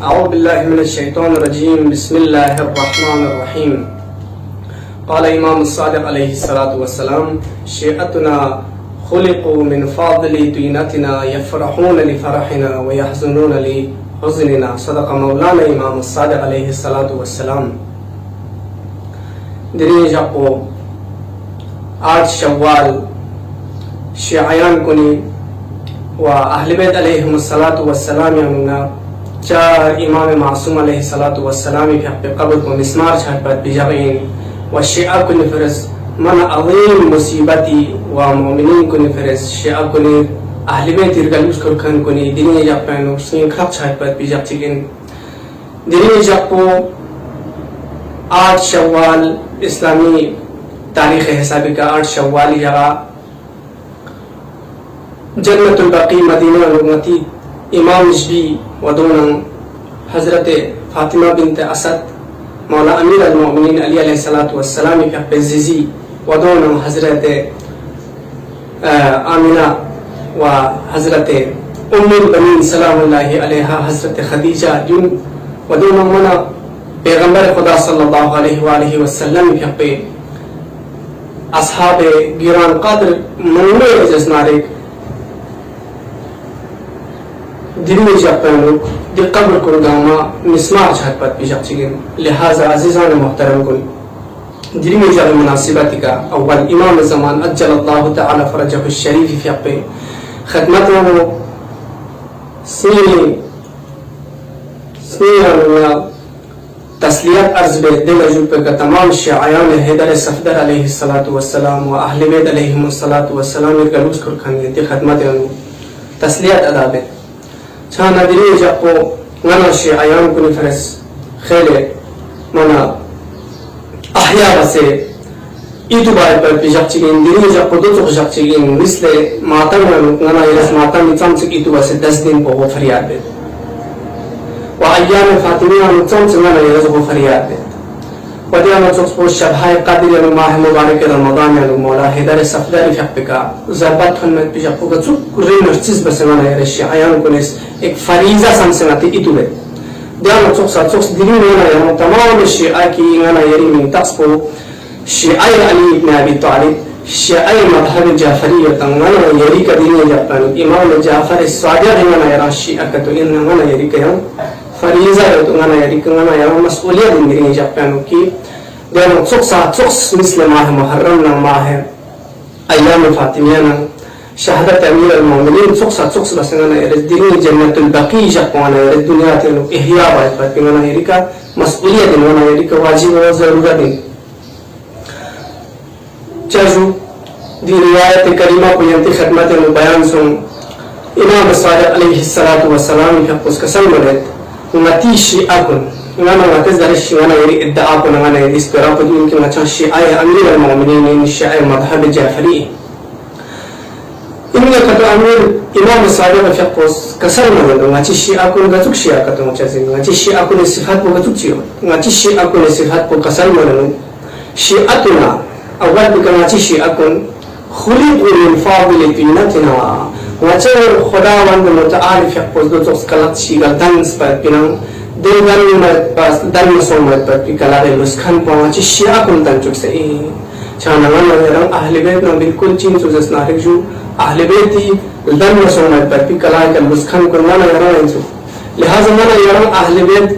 औज़ुबिल्लाहिमिनश्शैतानिर्रजीम बिस्मिल्लाहिर्रहमानिर्रहीम। क़ाल इमाम सादिक़ अलैहिस्सलातु वस्सलाम शिअतुना खुलिक़ू मिन फ़ाज़िलि तीनतिना यफ़रहून लिफ़रहिना व यहज़ुनून लिहुज़्निना। सदक़ मौलाना इमाम सादिक़ अलैहिस्सलातु वस्सलाम। दिनी जाको 8 शव्वाल शियायान कुनी व अहले बैत अलैहिमुस्सलातु वस्सलाम यामुना चार इमाम मासूम अलैहिस्सलातु वस्सलाम के हक़ क़ब्र को मिस्मार छाट बिजाइन व शिया कुनी फरस मन अज़ीम मुसीबती व मोमिनीन कुनी फरस शिया कुनी अहले बैत इरगलुस कुरखन कुनी दिनी जापन उसने खप छाट बिजा चिकिन दिनी जाको 8 शव्वाल इस्लामी तारीख़ हिसाबी का 8 शव्वाल जगह जन्नतुल बक़ी मदीना उम्मती इमाम नजबी वदोना हज़रत फ़ातिमा बिन्त असद मौला अमीर अल मोमिनीन अली अलैहिस्सलातु वस्सलाम के अज़ीज़ी वदोना हज़रत आमिना व हज़रत उम्मुल बनीन सलामुल्लाहि अलैहा हज़रत खदीजा जुन वदोना मना पैगम्बर खुदा सल्लल्लाहु अलैहि वसल्लम के हक़ अस्हाब गिरान क़द्र मन्ने जज़नारिक दिनी जापनो दि कब्र को गामा मिस्मार छत पर पिजाक चिगिन। लिहाजा अज़ीज़ान मोहतरम को दिनी जाल मुनासिबत का अव्वल इमाम ज़मान अज्जलल्लाहु तआला फ़रजहु शरीफ फ़ी हक़्क़ि खिदमत में स्नेह तस्लियत अर्ज़ बे दिल अजूब का तमाम शियायान हैदर सफ़दर अलैहिस्सलातु वस्सलाम व अहले बैत अलैहिमुस्सलातु वस्सलाम के गलूस कर खंगे दि खिदमत में तस्लियत अदा बे छाना दिनी जाको गना शियायान कुनी फरस खेले मना अहया बसे इतु बाय पर पिजाक चिगिन दिनी जाको दो चुक जाक चिगिन मिसले मातम गना यरस मातम निचाम से इतु बसे 10 दिन को फरियाद बे व अय्याम फातिमिया निचाम से गना यरस को फरियाद बे वदिया नचुक पो शबाए क़द्र माह मुबारक रमज़ान या मौला हैदर सफ़दर फ़िक़्क़ का ज़रबत फन में पिजाको का चुक रे नर्सिस बसे गना यरस शियायान कुनी एक फरीज़ा समसनाती इतु बे दिया नचुक सचुक दिनी गना यरम तमाम शिया की गना यरी में तस्पो शिया अली इब्न अबी तालिब शिया मज़हब जाफरी तंगना यरी का दिनी जापन इमाम जाफर स्वादिक़ गना यरा शिया का तो इन गना यरी का फरीज़ा तो गना यरी का गना यरा मसऊलियत दिनी जापन की दिया नचुक सचुक मिस्ल माह मुहर्रम न माह अय्याम फातिमिया न शहादत अमीर अल मोमिनीन चुक बस गना यरी दिनी जन्नतुल बक़ी जापन यरी दुनिया ते इहया बात पर गना यरी का मसऊलियत गना यरी का वाजिब व ज़रूरत चाजू दी रिवायत करीमा को यंती खिदमत में बयान सुन इमाम सादिक़ अलैहिस्सलातु वस्सलाम के उसका सलमत नती शिया कुन गना वतस दर शिया यरी इद्दा को गना यरी इस तरह को इनके अच्छा शिया अमीर अल मोमिनीन शिया मज़हब जाफरी इनका कतो अमीर इमाम सादिक़ फ़िक़्क़ कसर में ngaci शिया को गजुक शिया का तो चाहे ngaci शिया को सिफात को गजुक चियो ngaci शिया को सिफात को कसर में शिअतुना अव्वल ngaci शिया को खुलिक़ू मिन फ़ाज़िलि तीनतिना ngaci खुदावंद मुतआल फ़िक़्क़ दो तो कलत शिगल दंस पर पिना देवगन में पास दन सोमत पर पिकला के लुस्खन पहुंची शिया को तंचुक से छाना न अहले बैत न बिल्कुल चीन सुजस नारिक जो अहले बैत ही दन सोमत पर पिकला के लुस्खन को न यरा इंसु लिहाजा न यरा अहले बैत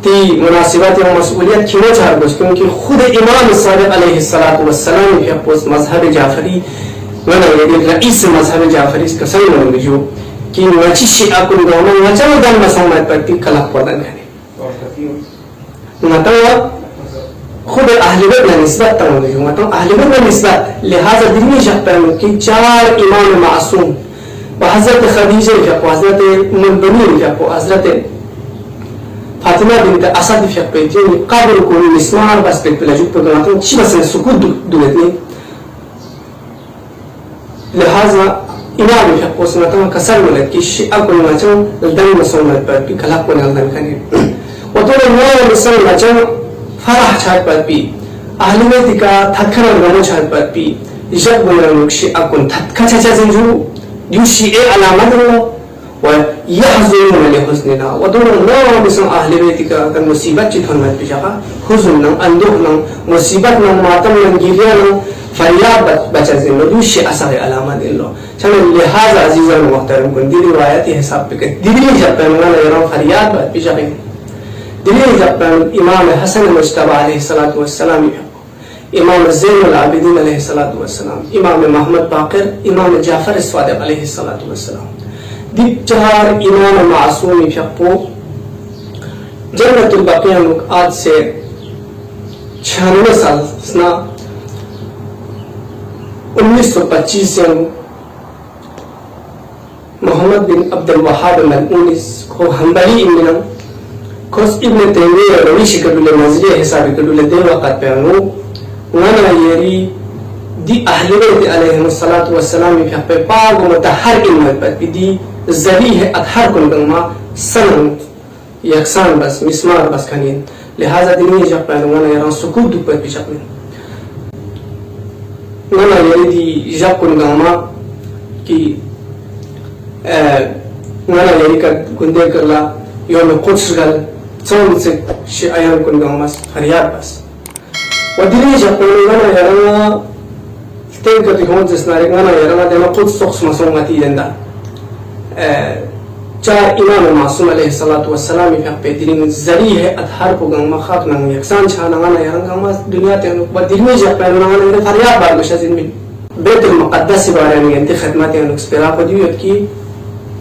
ती मुनासिबत व मसऊलियत क्यों चाह बस क्योंकि खुद इमाम सादिक़ अलैहिस्सलातु वस्सलाम के उस मज़हब जाफरी वना ये रईस मज़हब जाफरी का सही मालूम जो कि ngaci शिया को गाना ngaci दन सोमत पर पिकला पदन है ngata खुद अहले बैत ने निस्बत तंग जो मतलब अहले बैत ने निस्बत लिहाजा दिनी जापन कि 4 इमाम मासूम व हज़रत खदीजा के हज़रत उम्मुल बनीन के हज़रत फातिमा बिन्त असद फ़िक़्क़ जो कब्र को मिस्मार बस पे लजू पर गना ची बस सुकूत दुलेतनी लिहाजा इमाम फ़िक़्क़ उसने तो कसर मिले कि शिया को नाचो दन मसौमत पर भी खलाक को नजर करने वो तो नौ मिसल नाचो फराह छाट पर भी अहले बैत का थकना गनो छाट पर भी जब वो शिया को थक खचा जिंजू युशी ए अलामत हो ويحزنون لحزننا ودون نوم بسم أهل بيتك كان مصيبة جتهم ما تبجاها حزن أندوهنا مصيبة ماتم نجيريانا فرياب بچزين لدوش أسر علامات الله شان لهذا عزيزا المحترم كن دي رواياتي حساب بك دي جبان وانا يرون فرياب بجاهي دي جبان إمام حسن المجتبى عليه الصلاة والسلام إمام زين العابدين عليه الصلاة والسلام إمام محمد باقر إمام جعفر الصادق عليه الصلاة والسلام دي چهار إمام معصوم يفقو جنة البقيع आज से 96 साल सना 1925 से मोहम्मद बिन अब्दुल वहाब अल-उनिस को हंबली इब्न खोस इब्न तैमिया रविश कदुले नजरिया हिसाब कदुले दे वक़्त पे अनु वाना येरी दी अहले बैत अलैहिस्सलातु वस्सलाम पे पागो मतहर इम्मत पर दी जली है अथहर कुंगमा सनम यकसान बस मिस्मार बस खनीन लिहाजा दिनी जब पहलुआना यारा सुकूत दुपर पिछक में वाना येरी दी जब कुंगमा की वाना येरी का गुंदे करला योम कुछ गल चौन से शायन कुंगमा फरियाद बस وديني جابون أنا يرانا تيجي تكون تسنارك أنا يرانا دائما قد سوكس مسوماتي جندا चार इमाम मासूम अलैहिस्सलातु वस्सलाम के पेदरिंग जरिए अथार को गंगा खाक नंग यकसान छाना ना यारंग गंगा दुनिया ते बदिल में जब पहले ना ने फरियाद बार मशाजिन में बैतुल मुक़द्दस बारे में इंत खिदमत है एक्सपेरा को दियो कि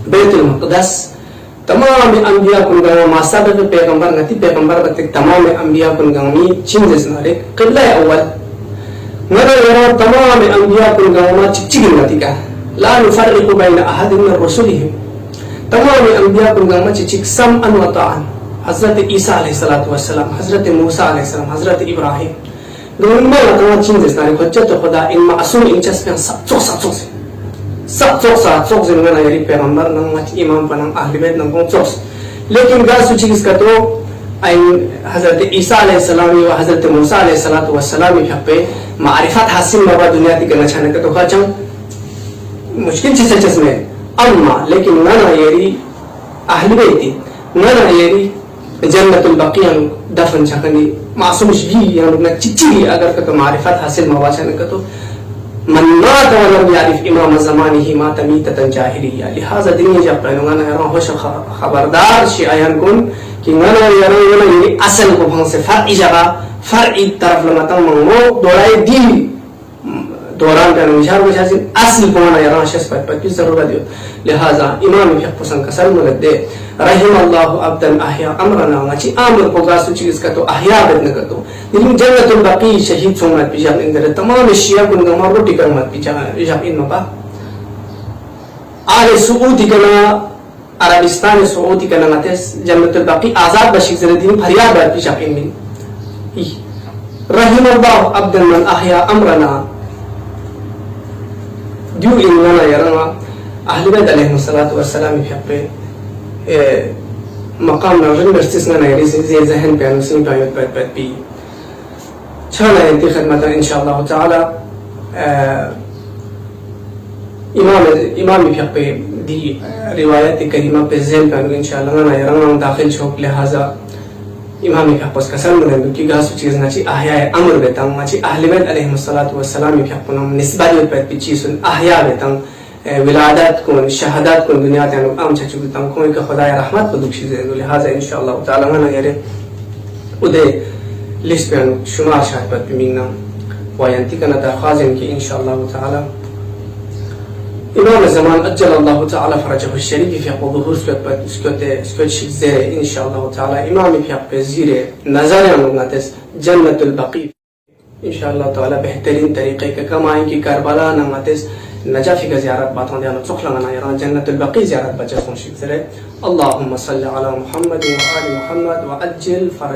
बैतुल मुक़द्दस तमाम अंबिया कुन गंगा मासा पे पैगंबर नती पैगंबर बते तमाम अंबिया कुन गंगी चेंजेस नारे क़िबला अव्वल मगर यार तमाम अंबिया कुन गंगा चिचिग नती का ला नुफर्रिकु बैन अहद मिन रुसुलिहिम तमाम अंबिया कुन गंगा चिचिग सम अन व ताअन हजरत ईसा अलैहिस्सलातु वस्सलाम हजरत मूसा अलैहिस्सलाम हजरत इब्राहिम दोनों तमाम चेंजेस नारे हजरत खुदा इन मासूम इन चस्पे सब चोक जिनका ना यारी पैगंबर नंग इमाम पनंग अहले बैत नंग चोक्स लेकिन गास सुची किसका तो आइन हजरत ईसा अलैहिस्सलाम व हजरत मूसा अलैहिस्सलातु वस्सलाम के पे मारिफत हासिल मवा दुनिया की करना चाहने का तो खाचम मुश्किल चीज़ में अम्मा लेकिन ना यारी अहले बैत ना यारी जन्नतुल बक़िया दफन छकनी मासूम भी यार ना चिच्ची अगर का तो मारिफत हासिल मवा चाहने का तो मन मात वलम यारिफ इमाम ज़मानी ही मात मीततन जाहिलिया लिहाजा दुनिया जब पहलुआना यार होश खबरदार शियान कुन कि ना यार ये असल को भंग से फर्क जगह फर्क तरफ लमता मंगो दोराए दी दौरान का निशान में शायद असल को ना यार शस पर किस जरूरत दियो लिहाजा इमाम फिक़ पसंद का सर मुलद दे रहिमल्लाहु अब्दन अहया अमरना मची आमर को गासु चीज का तो अहया बद न करतो लेकिन जन्नतुल बक़ी शहीद सोमत पिजा इंदर तमाम शिया कुन गमा रोटी कर मत पिजा इजाब इन मबा आले सऊदी कना अरबिस्तान सऊदी कना नतेस जन्नतुल बक़ी आजाद बशीक जरदीन फरियाद बद पिजा इन मिन रहिमल्लाहु अब्दन मन अहया अमरना दियो इन्ना यारा अहले बैत अलैहिस्सलातु वस्सलाम पे मकाम नजर नर्सिस ना यारी से जहन पे अनुसरण टाइम पर भी छाना इंत खिदमत इंशाअल्लाह ताला इमाम फिक़ पे दी रिवायत करीमा पे ज़हन पे इंशाअल्लाह ना यारा दाखिल छोक लिहाजा इमाम फिक़ पस कसम में कि गास चीज ना ची अहया अमर बेतंग माची अहले बैत अलैहिस्सलातु वस्सलाम फिक़ को निस्बत पर पिची सुन अहया बेतंग विलादत को शहादत को दुनिया ते आम छचु तम कोई का खुदा रहमत बदुक्षी दे लिहाजा इंशाअल्लाह ताला ना यारे उदे लिस्ट पे शुमार शायद पर मिंगना वायंती का नता खाजिन की इंशाअल्लाह ताला इमाम ज़मान अज्जल अल्लाह ताला फरजहु शरीफ fi ظهور इसको शिज़े इंशाअल्लाह ताला इमाम फिक़ पे ज़ीरे नजर अनुगतस जन्नतुल बक़ी इंशाअल्लाह ताला बेहतरीन तरीके का कमाई की करबला नमतस नजाफी का ज़ियारत बातों दे आना चुखला ना यार जन्नतुल बक़ी ज़ियारत बच्चे सोच शिज़े अल्लाहुम्मा सल्ली अला मुहम्मद व आलि मुहम्मद व अज्जिल फरज